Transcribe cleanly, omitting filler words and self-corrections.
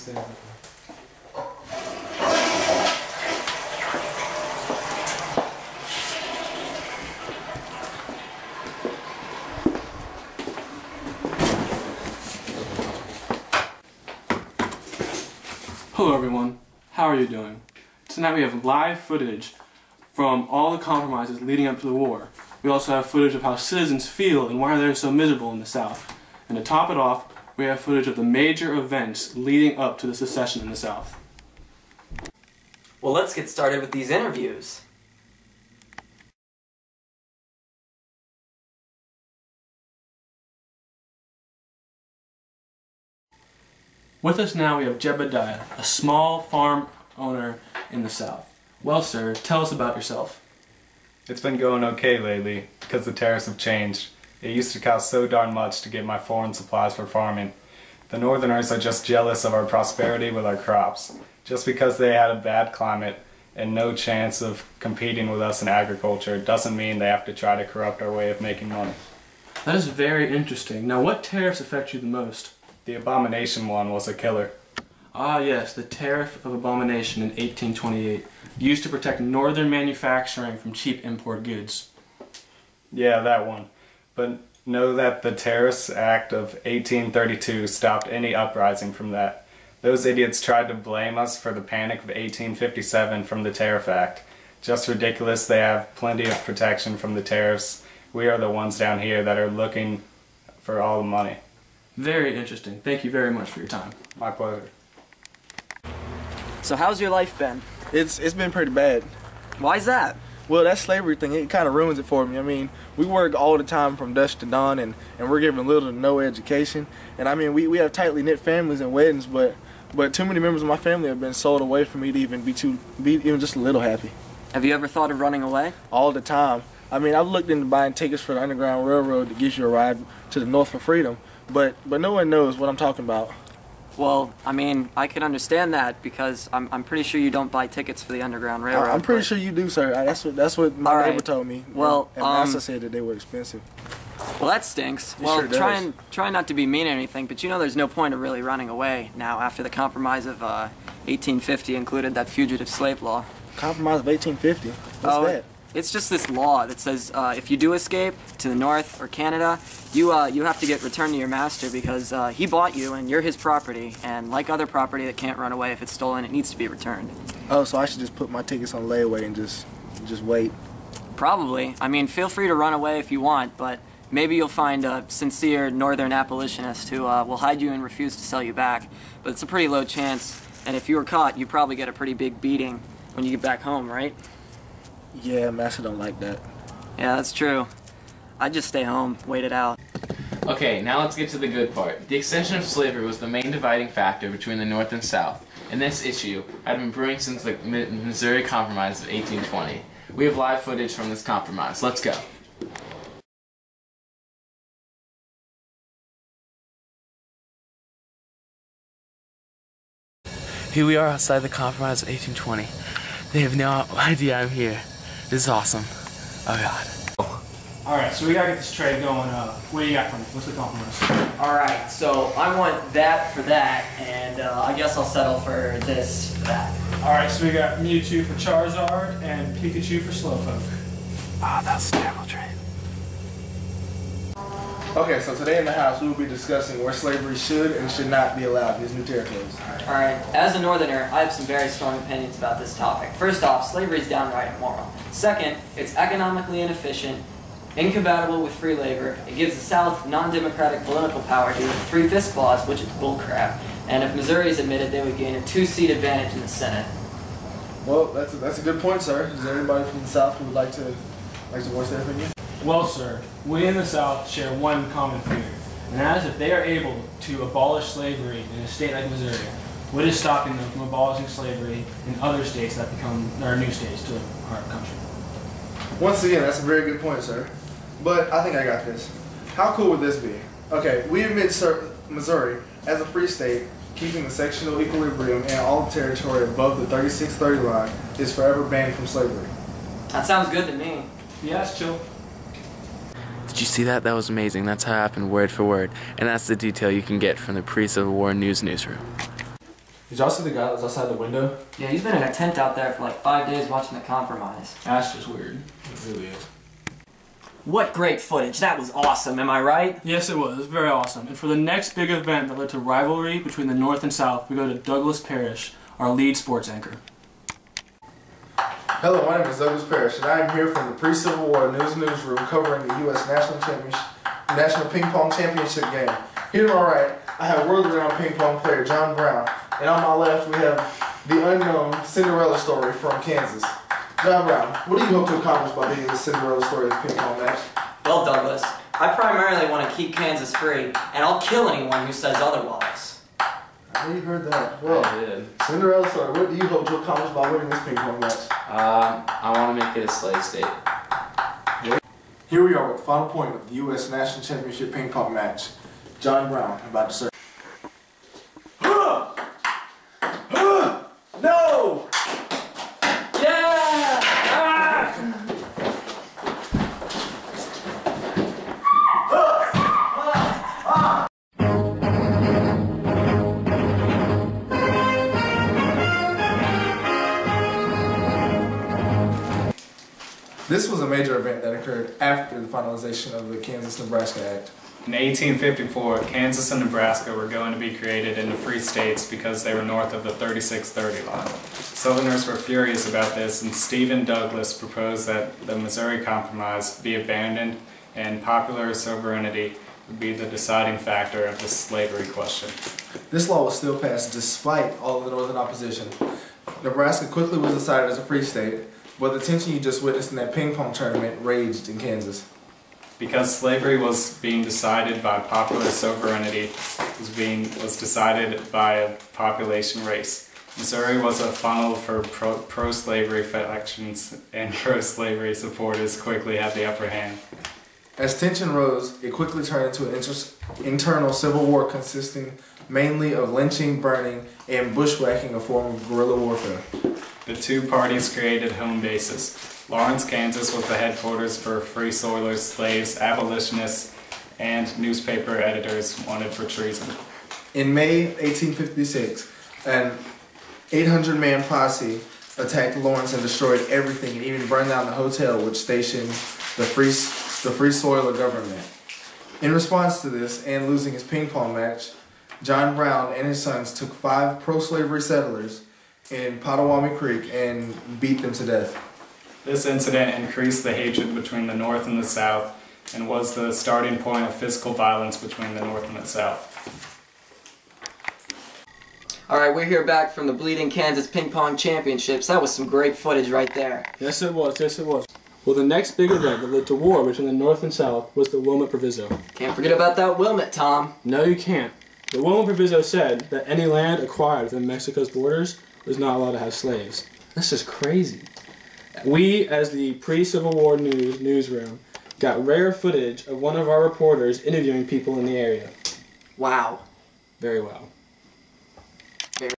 say. Hello everyone, how are you doing? Tonight we have live footage from all the compromises leading up to the war. We also have footage of how citizens feel and why they're so miserable in the South. And to top it off, we have footage of the major events leading up to the secession in the South. Well, let's get started with these interviews. With us now we have Jebediah, a small farm owner in the South. Well, sir, tell us about yourself. It's been going okay lately because the tariffs have changed. It used to cost so darn much to get my foreign supplies for farming. The Northerners are just jealous of our prosperity with our crops. Just because they had a bad climate and no chance of competing with us in agriculture doesn't mean they have to try to corrupt our way of making money. That is very interesting. Now, what tariffs affect you the most? The abomination one was a killer. Ah yes, the Tariff of Abomination in 1828, used to protect northern manufacturing from cheap import goods. Yeah, that one. But know that the Tariffs Act of 1832 stopped any uprising from that. Those idiots tried to blame us for the Panic of 1857 from the Tariff Act. Just ridiculous. They have plenty of protection from the tariffs. We are the ones down here that are looking for all the money. Very interesting. Thank you very much for your time. My pleasure. So how's your life been? It's been pretty bad. Why's that? Well, that slavery thing, it kind of ruins it for me. I mean, we work all the time from dusk to dawn, and we're given little to no education. And I mean, we have tightly knit families and weddings, but too many members of my family have been sold away for me to even be even just a little happy. Have you ever thought of running away? All the time. I mean, I've looked into buying tickets for the Underground Railroad that gives you a ride to the North for freedom, but no one knows what I'm talking about. Well, I mean, I can understand that because I'm pretty sure you don't buy tickets for the Underground Railroad. I'm pretty sure you do, sir. That's what my neighbor told me. Well, and NASA said that they were expensive. Well, that stinks. It Well, sure try not to be mean or anything, but you know there's no point of really running away now after the Compromise of 1850 included that fugitive slave law. Compromise of 1850? What's that? It's just this law that says if you do escape to the North or Canada, you have to get returned to your master because he bought you and you're his property, and like other property that can't run away if it's stolen, it needs to be returned. Oh, so I should just put my tickets on layaway and just wait? Probably. I mean, feel free to run away if you want, but maybe you'll find a sincere northern abolitionist who will hide you and refuse to sell you back. But it's a pretty low chance, and if you were caught, you'd probably get a pretty big beating when you get back home, right? Yeah, Master don't like that. Yeah, that's true. I'd just stay home, wait it out. Okay, now let's get to the good part. The extension of slavery was the main dividing factor between the North and South, and this issue had been brewing since the Missouri Compromise of 1820. We have live footage from this compromise. Let's go. Here we are outside the Compromise of 1820. They have no idea I'm here. This is awesome. Oh God. Alright, so we gotta get this trade going. What do you got for me? What's the compromise? Alright, so I want that for that, and I guess I'll settle for this for that. Alright, so we got Mewtwo for Charizard and Pikachu for Slowpoke. Ah, that's a terrible trade. Okay, so today in the house we will be discussing where slavery should and should not be allowed in these new territories. Alright, as a northerner, I have some very strong opinions about this topic. First off, slavery is downright immoral. Second, it's economically inefficient, incompatible with free labor. It gives the South non-democratic political power due to the Three-Fifths Clause, which is bullcrap. And if Missouri is admitted, they would gain a 2-seat advantage in the Senate. Well, that's a good point, sir. Is there anybody from the South who would like to voice their opinion? Well, sir, we in the South share one common fear, and that is if they are able to abolish slavery in a state like Missouri, what is stopping them from abolishing slavery in other states that are new states to our country? Once again, that's a very good point, sir. But I think I got this. How cool would this be? Okay, we admit Missouri as a free state, keeping the sectional equilibrium and all the territory above the 3630 line is forever banned from slavery. That sounds good to me. Yeah, it's chill. Did you see that? That was amazing. That's how it happened word for word. And that's the detail you can get from the Pre-Civil War News newsroom. Did y'all see the guy that was outside the window? Yeah, he's been in a tent out there for like 5 days watching the compromise. That's just weird. It really is. What great footage. That was awesome, am I right? Yes, it was. It was very awesome. And for the next big event that led to rivalry between the North and South, we go to Douglas Parrish, our lead sports anchor. Hello, my name is Douglas Parrish, and I am here from the pre-Civil War newsroom covering the U.S. National Ping Pong Championship game. Here to my right, I have world-renowned ping pong player John Brown, and on my left we have the unknown Cinderella story from Kansas. John Brown, what do you hope to accomplish by being the Cinderella story of the ping pong match? Well, Douglas, I primarily want to keep Kansas free, and I'll kill anyone who says otherwise. I know you heard that. Well, I did. Cinderella story, what do you hope to accomplish by winning this ping pong match? I want to make it a slave state. Here we are with the final point of the U.S. National Championship ping pong match. John Brown about to serve. No! Yeah! Ah! This was a major event that occurred after the finalization of the Kansas-Nebraska Act. In 1854, Kansas and Nebraska were going to be created into free states because they were north of the 3630 line. Southerners were furious about this, and Stephen Douglas proposed that the Missouri Compromise be abandoned and popular sovereignty would be the deciding factor of the slavery question. This law was still passed despite all of the northern opposition. Nebraska quickly was decided as a free state, but the tension you just witnessed in that ping pong tournament raged in Kansas. Because slavery was being decided by popular sovereignty, was decided by a population race. Missouri was a funnel for pro-slavery factions, and pro-slavery supporters quickly had the upper hand. As tension rose, it quickly turned into an internal civil war consisting mainly of lynching, burning, and bushwhacking, a form of guerrilla warfare. The two parties created home bases. Lawrence, Kansas was the headquarters for free soilers, slaves, abolitionists, and newspaper editors wanted for treason. In May 1856, an 800-man posse attacked Lawrence and destroyed everything, and even burned down the hotel which stationed the free soiler government. In response to this, and losing his ping pong match, John Brown and his sons took 5 pro-slavery settlers in Potawatomi Creek and beat them to death. This incident increased the hatred between the North and the South and was the starting point of physical violence between the North and the South. Alright, we're here back from the Bleeding Kansas Ping Pong Championships. That was some great footage right there. Yes, it was. Yes, it was. Well, the next big event that led to war between the North and South was the Wilmot Proviso. Can't forget about that Wilmot, Tom. No, you can't. The Wilmot Proviso said that any land acquired within Mexico's borders was not allowed to have slaves. That's just crazy. We, as the pre-Civil War newsroom, got rare footage of one of our reporters interviewing people in the area. Wow. Very well.